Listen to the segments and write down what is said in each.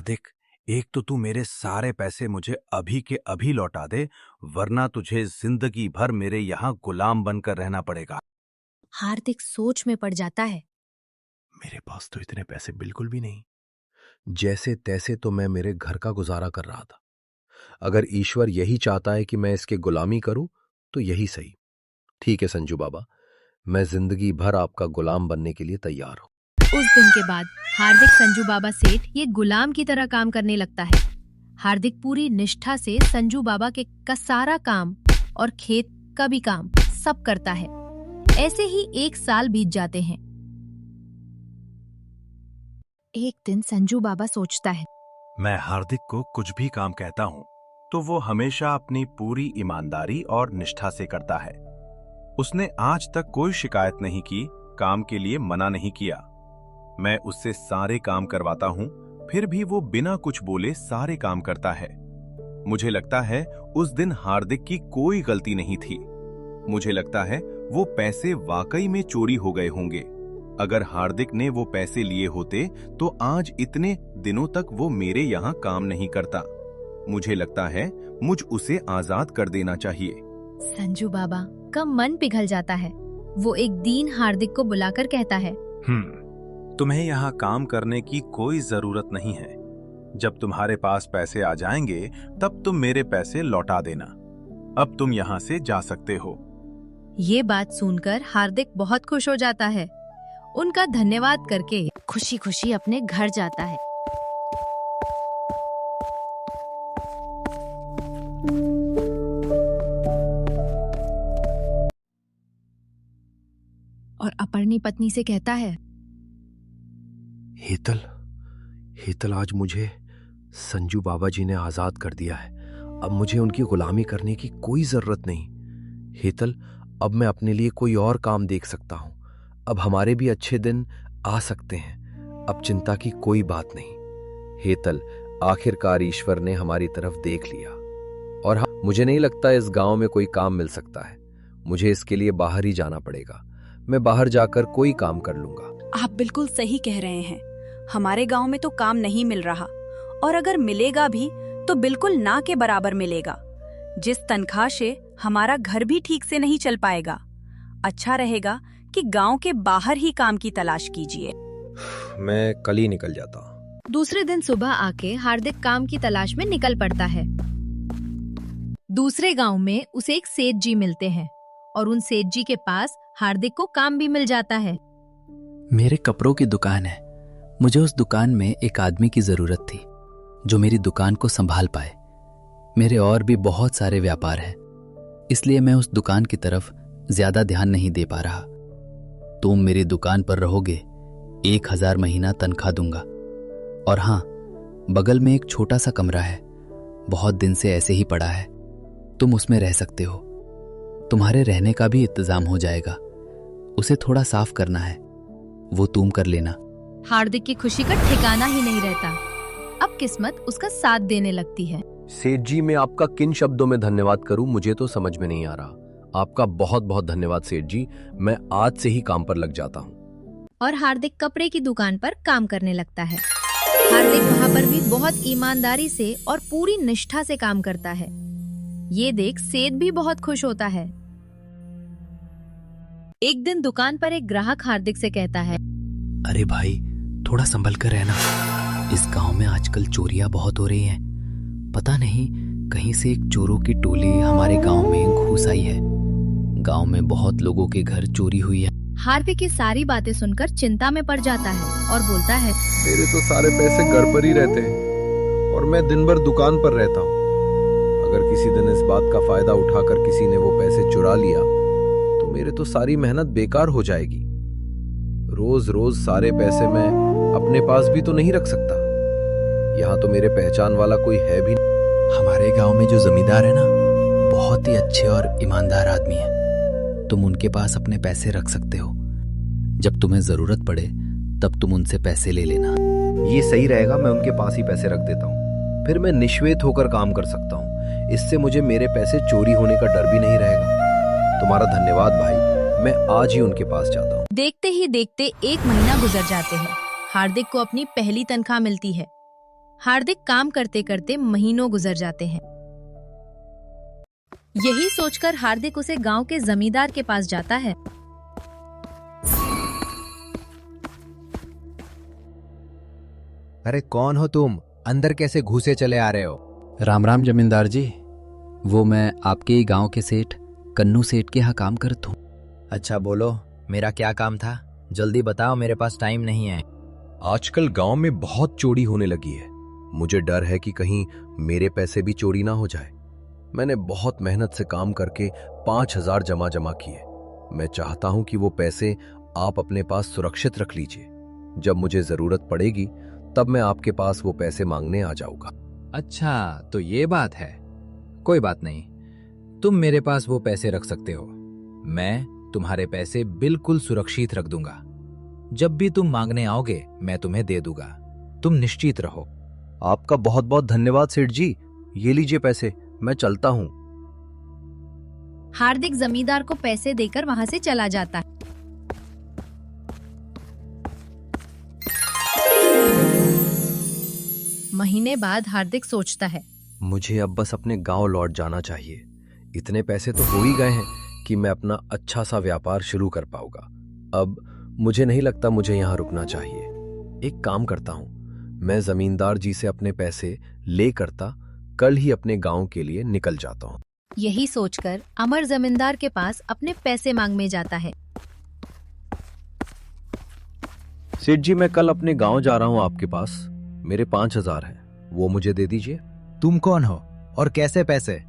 हार्दिक, एक तो तू मेरे सारे पैसे मुझे अभी के अभी लौटा दे, वरना तुझे जिंदगी भर मेरे यहाँ गुलाम बनकर रहना पड़ेगा। हार्दिक सोच में पड़ जाता है। मेरे पास तो इतने पैसे बिल्कुल भी नहीं। जैसे तैसे तो मैं मेरे घर का गुजारा कर रहा था। अगर ईश्वर यही चाहता है कि मैं इसके गुलामी करूं तो यही सही। ठीक है संजू बाबा, मैं जिंदगी भर आपका गुलाम बनने के लिए तैयार हूं। उस दिन के बाद हार्दिक संजू बाबा सेठ ये गुलाम की तरह काम करने लगता है। हार्दिक पूरी निष्ठा से संजू बाबा के का सारा काम और खेत का भी काम सब करता है। ऐसे ही 1 साल बीत जाते हैं। एक दिन संजू बाबा सोचता है, मैं हार्दिक को कुछ भी काम कहता हूँ तो वो हमेशा अपनी पूरी ईमानदारी और निष्ठा से करता है। उसने आज तक कोई शिकायत नहीं की, काम के लिए मना नहीं किया। मैं उससे सारे काम करवाता हूँ, फिर भी वो बिना कुछ बोले सारे काम करता है। मुझे लगता है उस दिन हार्दिक की कोई गलती नहीं थी। मुझे लगता है वो पैसे वाकई में चोरी हो गए होंगे। अगर हार्दिक ने वो पैसे लिए होते तो आज इतने दिनों तक वो मेरे यहाँ काम नहीं करता। मुझे लगता है मुझ उसे आजाद कर देना चाहिए। संजू बाबा का मन पिघल जाता है। वो एक दिन हार्दिक को बुलाकर कहता है, तुम्हें यहाँ काम करने की कोई जरूरत नहीं है। जब तुम्हारे पास पैसे आ जाएंगे तब तुम मेरे पैसे लौटा देना। अब तुम यहाँ से जा सकते हो। ये बात सुनकर हार्दिक बहुत खुश हो जाता है। उनका धन्यवाद करके खुशी खुशी अपने घर जाता है। और अपनी पत्नी से कहता है, हेतल, हेतल, आज मुझे संजू बाबा जी ने आजाद कर दिया है। अब मुझे उनकी गुलामी करने की कोई जरूरत नहीं। हेतल, अब मैं अपने लिए कोई और काम देख सकता हूं। अब हमारे भी अच्छे दिन आ सकते हैं। अब चिंता की कोई बात नहीं। हेतल, आखिरकार ईश्वर ने हमारी तरफ देख लिया। और हाँ, मुझे नहीं लगता इस गांव में कोई काम मिल सकता है। मुझे इसके लिए बाहर ही जाना पड़ेगा। मैं बाहर जाकर कोई काम कर लूंगा। आप बिल्कुल सही कह रहे हैं। हमारे गांव में तो काम नहीं मिल रहा, और अगर मिलेगा भी तो बिल्कुल ना के बराबर मिलेगा। जिस तनख्वाह से हमारा घर भी ठीक से नहीं चल पाएगा। अच्छा रहेगा कि गांव के बाहर ही काम की तलाश कीजिए। मैं कल ही निकल जाता हूँ। दूसरे दिन सुबह आके हार्दिक काम की तलाश में निकल पड़ता है। दूसरे गांव में उसे एक सेठ जी मिलते हैं और उन सेठ जी के पास हार्दिक को काम भी मिल जाता है। मेरे कपड़ों की दुकान है। मुझे उस दुकान में एक आदमी की जरूरत थी जो मेरी दुकान को संभाल पाए। मेरे और भी बहुत सारे व्यापार हैं, इसलिए मैं उस दुकान की तरफ ज्यादा ध्यान नहीं दे पा रहा। तुम मेरी दुकान पर रहोगे, 1000 महीना तनख्वाह दूंगा। और हाँ, बगल में एक छोटा सा कमरा है, बहुत दिन से ऐसे ही पड़ा है। तुम उसमें रह सकते हो। तुम्हारे रहने का भी इंतजाम हो जाएगा। उसे थोड़ा साफ करना है, वो तुम कर लेना। हार्दिक की खुशी का ठिकाना ही नहीं रहता। अब किस्मत उसका साथ देने लगती है। सेठ जी, मैं आपका किन शब्दों में धन्यवाद करूं मुझे तो समझ में नहीं आ रहा। आपका बहुत बहुत धन्यवाद सेठ जी। मैं आज से ही काम पर लग जाता हूं। और हार्दिक कपड़े की दुकान पर काम करने लगता है। हार्दिक वहाँ पर भी बहुत ईमानदारी से और पूरी निष्ठा से काम करता है। ये देख सेठ भी बहुत खुश होता है। एक दिन दुकान पर एक ग्राहक हार्दिक से कहता है, अरे भाई, थोड़ा संभल कर रहना। इस गांव में आजकल चोरियां बहुत हो रही हैं। पता नहीं कहीं से एक चोरों की टोली हमारे गांव में घुस आई है। गांव में बहुत लोगों के घर चोरी हुई है। हार्दिक की सारी बातें सुनकर चिंता में पड़ जाता है और बोलता है, मेरे तो सारे पैसे घर पर ही रहते हैं और मैं दिन भर दुकान पर रहता हूँ। अगर किसी दिन इस बात का फायदा उठाकर किसी ने वो पैसे चुरा लिया तो मेरे तो सारी मेहनत बेकार हो जाएगी। रोज रोज सारे पैसे मैं अपने पास भी तो नहीं रख सकता। यहाँ तो मेरे पहचान वाला कोई है भी नहीं। हमारे गांव में जो जमींदार है ना, बहुत ही अच्छे और ईमानदार आदमी है। तुम उनके पास अपने पैसे रख सकते हो। जब तुम्हें जरूरत पड़े तब तुम उनसे पैसे ले लेना। ये सही रहेगा, मैं उनके पास ही पैसे रख देता हूँ। फिर मैं निश्वेत होकर काम कर सकता हूँ। इससे मुझे मेरे पैसे चोरी होने का डर भी नहीं रहेगा। तुम्हारा धन्यवाद भाई, मैं आज ही उनके पास जाता हूँ। देखते ही देखते 1 महीना गुजर जाते हैं। हार्दिक को अपनी पहली तनख्वाह मिलती है। हार्दिक काम करते करते महीनों गुजर जाते हैं। यही सोचकर हार्दिक उसे गांव के जमींदार के पास जाता है। अरे कौन हो तुम? अंदर कैसे घुसे चले आ रहे हो? राम राम जमींदार जी। वो मैं आपके ही गांव के सेठ कन्नू सेठ के यहाँ काम करता हूँ। अच्छा बोलो, मेरा क्या काम था? जल्दी बताओ, मेरे पास टाइम नहीं है। आजकल गांव में बहुत चोरी होने लगी है। मुझे डर है कि कहीं मेरे पैसे भी चोरी ना हो जाए। मैंने बहुत मेहनत से काम करके 5,000 जमा किए। मैं चाहता हूं कि वो पैसे आप अपने पास सुरक्षित रख लीजिए। जब मुझे जरूरत पड़ेगी तब मैं आपके पास वो पैसे मांगने आ जाऊंगा। अच्छा, तो ये बात है। कोई बात नहीं, तुम मेरे पास वो पैसे रख सकते हो। मैं तुम्हारे पैसे बिल्कुल सुरक्षित रख दूंगा। जब भी तुम मांगने आओगे मैं तुम्हें दे दूंगा। तुम निश्चित रहो। आपका बहुत बहुत धन्यवाद सेठ जी। ये लीजिए पैसे, मैं चलता हूँ। हार्दिक जमींदार को पैसे देकर वहां से चला जाता है। महीने बाद हार्दिक सोचता है, मुझे अब बस अपने गांव लौट जाना चाहिए। इतने पैसे तो हो ही गए हैं कि मैं अपना अच्छा सा व्यापार शुरू कर पाऊंगा। अब मुझे नहीं लगता मुझे यहाँ रुकना चाहिए। एक काम करता हूँ, मैं जमींदार जी से अपने पैसे ले करता कल ही अपने गांव के लिए निकल जाता हूँ। यही सोचकर अमर जमींदार के पास अपने पैसे मांगने जाता है। सेठ जी, मैं कल अपने गांव जा रहा हूँ आपके पास। मेरे 5,000 हैं, वो मुझे दे दीजिए। तुम कौन हो और कैसे पैसे?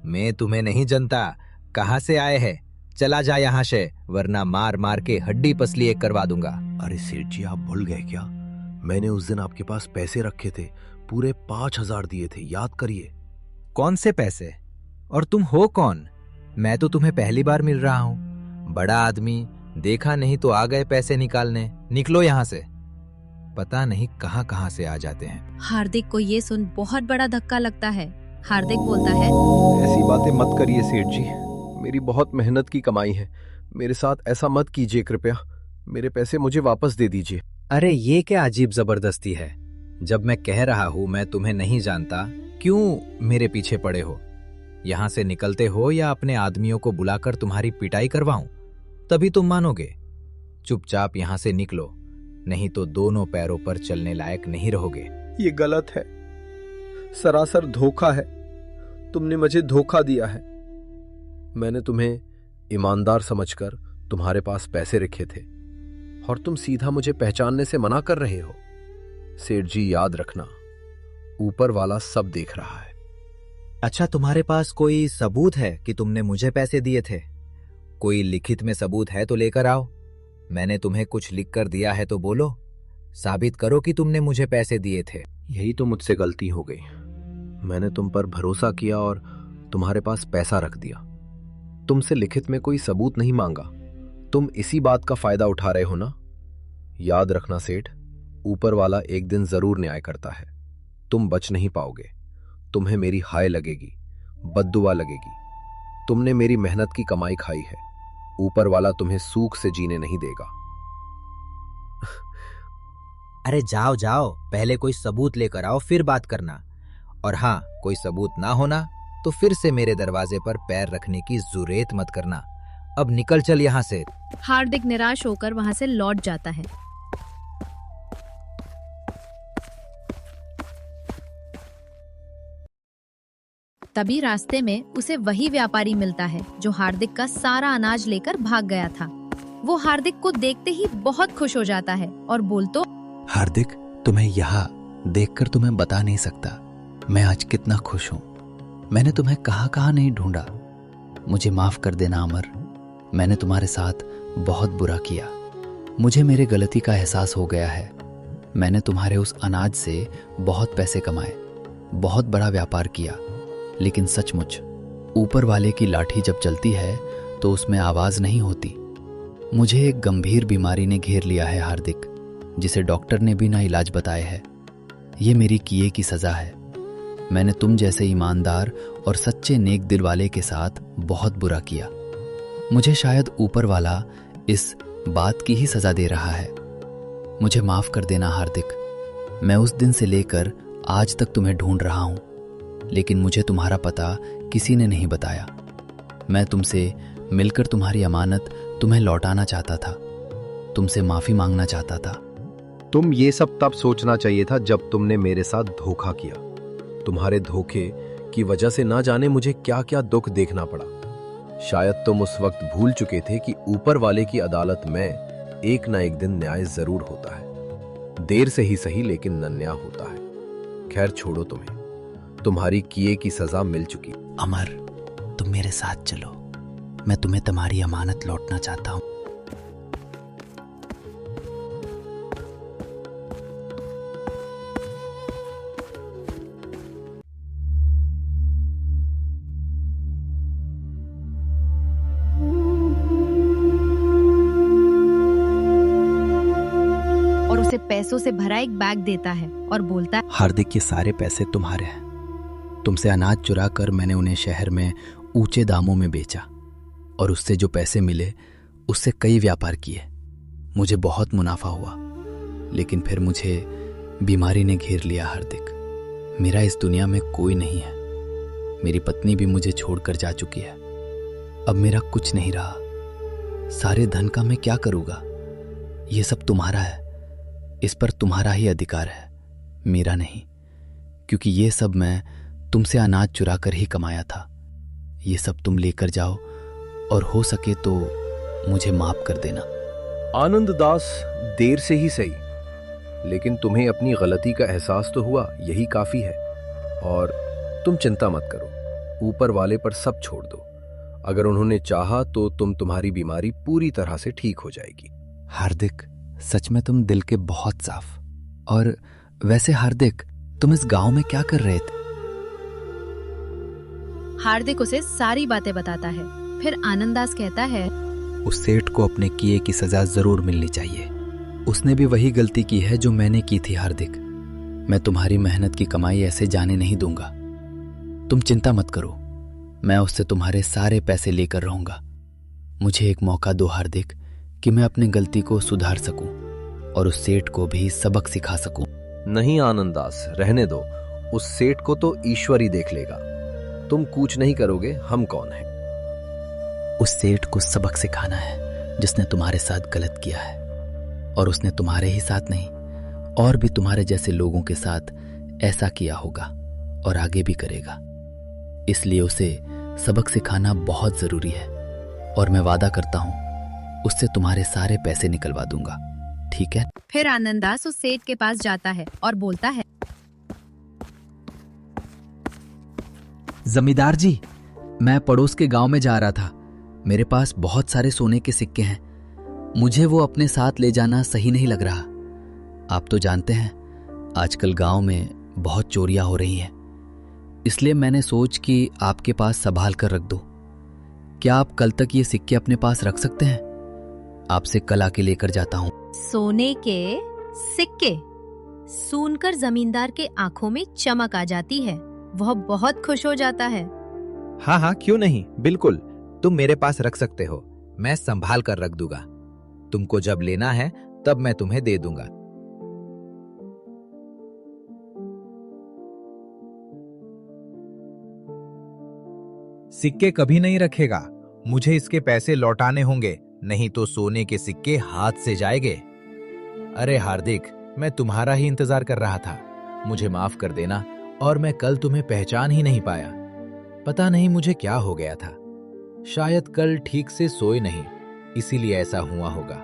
मैं तुम्हें नहीं जानता। कहाँ से आए हैं? चला जा यहाँ से, वरना मार मार के हड्डी पसली एक करवा दूंगा। अरे सेठ जी, आप भूल गए क्या? मैंने उस दिन आपके पास पैसे रखे थे, पूरे 5,000 दिए थे, याद करिए। कौन से पैसे? और तुम हो कौन? मैं तो तुम्हें पहली बार मिल रहा हूँ। बड़ा आदमी, देखा नहीं तो आ गए पैसे निकालने। निकलो यहाँ से। पता नहीं कहाँ कहाँ से आ जाते हैं। हार्दिक को ये सुन बहुत बड़ा धक्का लगता है। हार्दिक बोलता है, ऐसी बातें मत करिए सेठ जी, मेरी बहुत मेहनत की कमाई है। मेरे साथ ऐसा मत कीजिए कृपया। मेरे पैसे मुझे वापस दे दीजिए। अरे ये क्या अजीब जबरदस्ती है? जब मैं कह रहा हूँ मैं तुम्हें नहीं जानता, क्यों मेरे पीछे पड़े हो? यहाँ से निकलते हो या अपने आदमियों को बुलाकर तुम्हारी पिटाई करवाऊं? तभी तुम मानोगे। चुपचाप यहाँ से निकलो, नहीं तो दोनों पैरों पर चलने लायक नहीं रहोगे। ये गलत है, सरासर धोखा है। तुमने मुझे धोखा दिया है। मैंने तुम्हें ईमानदार समझकर तुम्हारे पास पैसे रखे थे और तुम सीधा मुझे पहचानने से मना कर रहे हो। सेठ जी, याद रखना, ऊपर वाला सब देख रहा है। अच्छा, तुम्हारे पास कोई सबूत है कि तुमने मुझे पैसे दिए थे? कोई लिखित में सबूत है तो लेकर आओ। मैंने तुम्हें कुछ लिख कर दिया है तो बोलो, साबित करो कि तुमने मुझे पैसे दिए थे। यही तो मुझसे गलती हो गई। मैंने तुम पर भरोसा किया और तुम्हारे पास पैसा रख दिया। तुमसे लिखित में कोई सबूत नहीं मांगा। तुम इसी बात का फायदा उठा रहे हो ना? याद रखना सेठ, ऊपर वाला एक दिन जरूर न्याय करता है। तुम बच नहीं पाओगे। तुम्हें मेरी हाय लगेगी, बद्दुआ लगेगी। तुमने मेरी मेहनत की कमाई खाई है। ऊपर वाला तुम्हें सूख से जीने नहीं देगा। अरे जाओ जाओ, पहले कोई सबूत लेकर आओ, फिर बात करना। और हाँ, कोई सबूत ना होना तो फिर से मेरे दरवाजे पर पैर रखने की जुर्रत मत करना। अब निकल चल यहाँ से। हार्दिक निराश होकर वहां से लौट जाता है। तभी रास्ते में उसे वही व्यापारी मिलता है जो हार्दिक का सारा अनाज लेकर भाग गया था। वो हार्दिक को देखते ही बहुत खुश हो जाता है और बोलतो, हार्दिक, तुम्हें यहाँ देखकर तो मैं बता नहीं सकता मैं आज कितना खुश हूँ। मैंने तुम्हें कहाँ कहाँ नहीं ढूंढा। मुझे माफ कर देना अमर, मैंने तुम्हारे साथ बहुत बुरा किया। मुझे मेरे गलती का एहसास हो गया है। मैंने तुम्हारे उस अनाज से बहुत पैसे कमाए, बहुत बड़ा व्यापार किया, लेकिन सचमुच ऊपर वाले की लाठी जब चलती है तो उसमें आवाज नहीं होती। मुझे एक गंभीर बीमारी ने घेर लिया है हार्दिक, जिसे डॉक्टर ने भी ना इलाज बताया है। ये मेरी किए की सजा है। मैंने तुम जैसे ईमानदार और सच्चे नेक दिल वाले के साथ बहुत बुरा किया। मुझे शायद ऊपर वाला इस बात की ही सजा दे रहा है। मुझे माफ कर देना हार्दिक। मैं उस दिन से लेकर आज तक तुम्हें ढूंढ रहा हूं, लेकिन मुझे तुम्हारा पता किसी ने नहीं बताया। मैं तुमसे मिलकर तुम्हारी अमानत तुम्हें लौटाना चाहता था, तुमसे माफी मांगना चाहता था। तुम ये सब तब सोचना चाहिए था जब तुमने मेरे साथ धोखा किया। तुम्हारे धोखे की वजह से ना जाने मुझे क्या क्या दुख देखना पड़ा। शायद तुम उस वक्त भूल चुके थे कि ऊपर वाले की अदालत में एक ना एक दिन न्याय जरूर होता है, देर से ही सही लेकिन न न्याय होता है। खैर छोड़ो, तुम्हारी किए की सजा मिल चुकी। अमर, तुम मेरे साथ चलो, मैं तुम्हें तुम्हारी अमानत लौटना चाहता हूं। और उसे पैसों से भरा एक बैग देता है और बोलता है, हार्दिक, ये सारे पैसे तुम्हारे हैं। तुमसे अनाज चुरा कर मैंने उन्हें शहर में ऊंचे दामों में बेचा और उससे जो पैसे मिले उससे कई व्यापार किए। मुझे बहुत मुनाफा हुआ, लेकिन फिर मुझे बीमारी ने घेर लिया। हार्दिक, मेरा इस दुनिया में कोई नहीं है। मेरी पत्नी भी मुझे छोड़कर जा चुकी है। अब मेरा कुछ नहीं रहा। सारे धन का मैं क्या करूँगा? ये सब तुम्हारा है, इस पर तुम्हारा ही अधिकार है, मेरा नहीं, क्योंकि ये सब मैं तुमसे अनाज चुरा कर ही कमाया था। ये सब तुम लेकर जाओ और हो सके तो मुझे माफ कर देना। आनंद दास, देर से ही सही, लेकिन तुम्हें अपनी गलती का एहसास तो हुआ, यही काफी है। और तुम चिंता मत करो, ऊपर वाले पर सब छोड़ दो। अगर उन्होंने चाहा तो तुम्हारी बीमारी पूरी तरह से ठीक हो जाएगी। हार्दिक, सच में तुम दिल के बहुत साफ। और वैसे हार्दिक, तुम इस गांव में क्या कर रहे थे? हार्दिक उसे सारी बातें बताता है। फिर आनंदास कहता है, उस सेठ को अपने किए की सजा जरूर मिलनी चाहिए। उसने भी वही गलती की है जो मैंने की थी। हार्दिक, मैं तुम्हारी मेहनत की कमाई ऐसे जाने नहीं दूंगा। तुम चिंता मत करो, मैं उससे तुम्हारे सारे पैसे लेकर रहूंगा। मुझे एक मौका दो हार्दिक, कि मैं अपनी गलती को सुधार सकूं और उस सेठ को भी सबक सिखा सकूं। नहीं आनंदास, रहने दो। उस सेठ को तो ईश्वर ही देख लेगा। तुम कूच नहीं करोगे, हम कौन हैं? उस सेठ को सबक सिखाना है जिसने तुम्हारे साथ गलत किया है, और उसने तुम्हारे ही साथ नहीं और भी तुम्हारे जैसे लोगों के साथ ऐसा किया होगा और आगे भी करेगा। इसलिए उसे सबक सिखाना बहुत जरूरी है, और मैं वादा करता हूं उससे तुम्हारे सारे पैसे निकलवा दूंगा, ठीक है? फिर आनंदास उस सेठ के पास जाता है और बोलता है, जमींदार जी, मैं पड़ोस के गांव में जा रहा था। मेरे पास बहुत सारे सोने के सिक्के हैं। मुझे वो अपने साथ ले जाना सही नहीं लग रहा। आप तो जानते हैं आजकल गांव में बहुत चोरियां हो रही हैं, इसलिए मैंने सोच कि आपके पास संभाल कर रख दो। क्या आप कल तक ये सिक्के अपने पास रख सकते हैं? आपसे कल आके लेकर जाता हूं। सोने के सिक्के सुनकर जमींदार के आंखों में चमक आ जाती है। वह बहुत खुश हो जाता है। हाँ हाँ, क्यों नहीं, बिल्कुल, तुम मेरे पास रख सकते हो। मैं संभाल कर रख दूंगा। तुमको जब लेना है तब मैं तुम्हें दे दूंगा। सिक्के कभी नहीं रखेगा। मुझे इसके पैसे लौटाने होंगे, नहीं तो सोने के सिक्के हाथ से जाएंगे। अरे हार्दिक, मैं तुम्हारा ही इंतजार कर रहा था। मुझे माफ कर देना, और मैं कल तुम्हें पहचान ही नहीं पाया। पता नहीं मुझे क्या हो गया था। शायद कल ठीक से सोए नहीं, इसीलिए ऐसा हुआ होगा।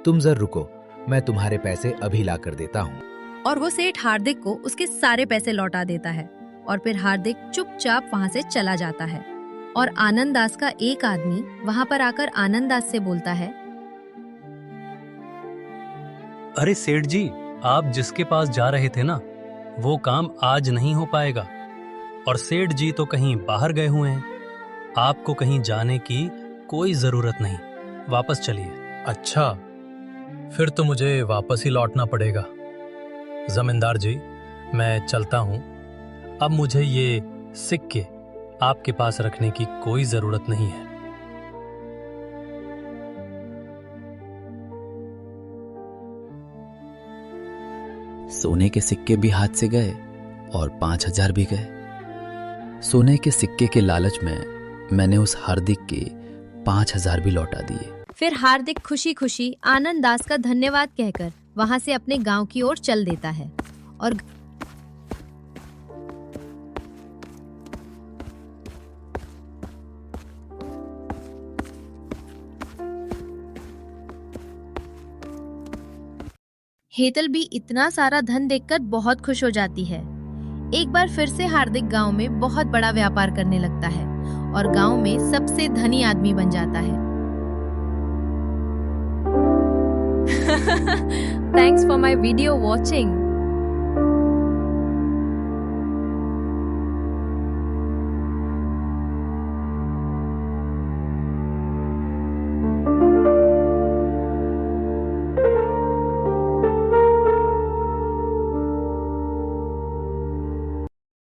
तुम जरा रुको, मैं तुम्हारे पैसे अभी ला कर देता हूँ। और वो सेठ हार्दिक को उसके सारे पैसे लौटा देता है, और फिर हार्दिक चुपचाप वहाँ से चला जाता है। और आनंदास का एक आदमी वहाँ पर आकर आनंदास से बोलता है, अरे सेठ जी, आप जिसके पास जा रहे थे ना, वो काम आज नहीं हो पाएगा। और सेठ जी तो कहीं बाहर गए हुए हैं। आपको कहीं जाने की कोई जरूरत नहीं, वापस चलिए। अच्छा, फिर तो मुझे वापस ही लौटना पड़ेगा। जमींदार जी, मैं चलता हूँ। अब मुझे ये सिक्के आपके पास रखने की कोई जरूरत नहीं है। सोने के सिक्के भी हाथ से गए और 5,000 भी गए। सोने के सिक्के के लालच में मैंने उस हार्दिक के 5,000 भी लौटा दिए। फिर हार्दिक खुशी खुशी आनंद दास का धन्यवाद कहकर वहां से अपने गांव की ओर चल देता है और हेतल भी इतना सारा धन देखकर बहुत खुश हो जाती है। एक बार फिर से हार्दिक गांव में बहुत बड़ा व्यापार करने लगता है और गांव में सबसे धनी आदमी बन जाता है। Thanks for my video watching.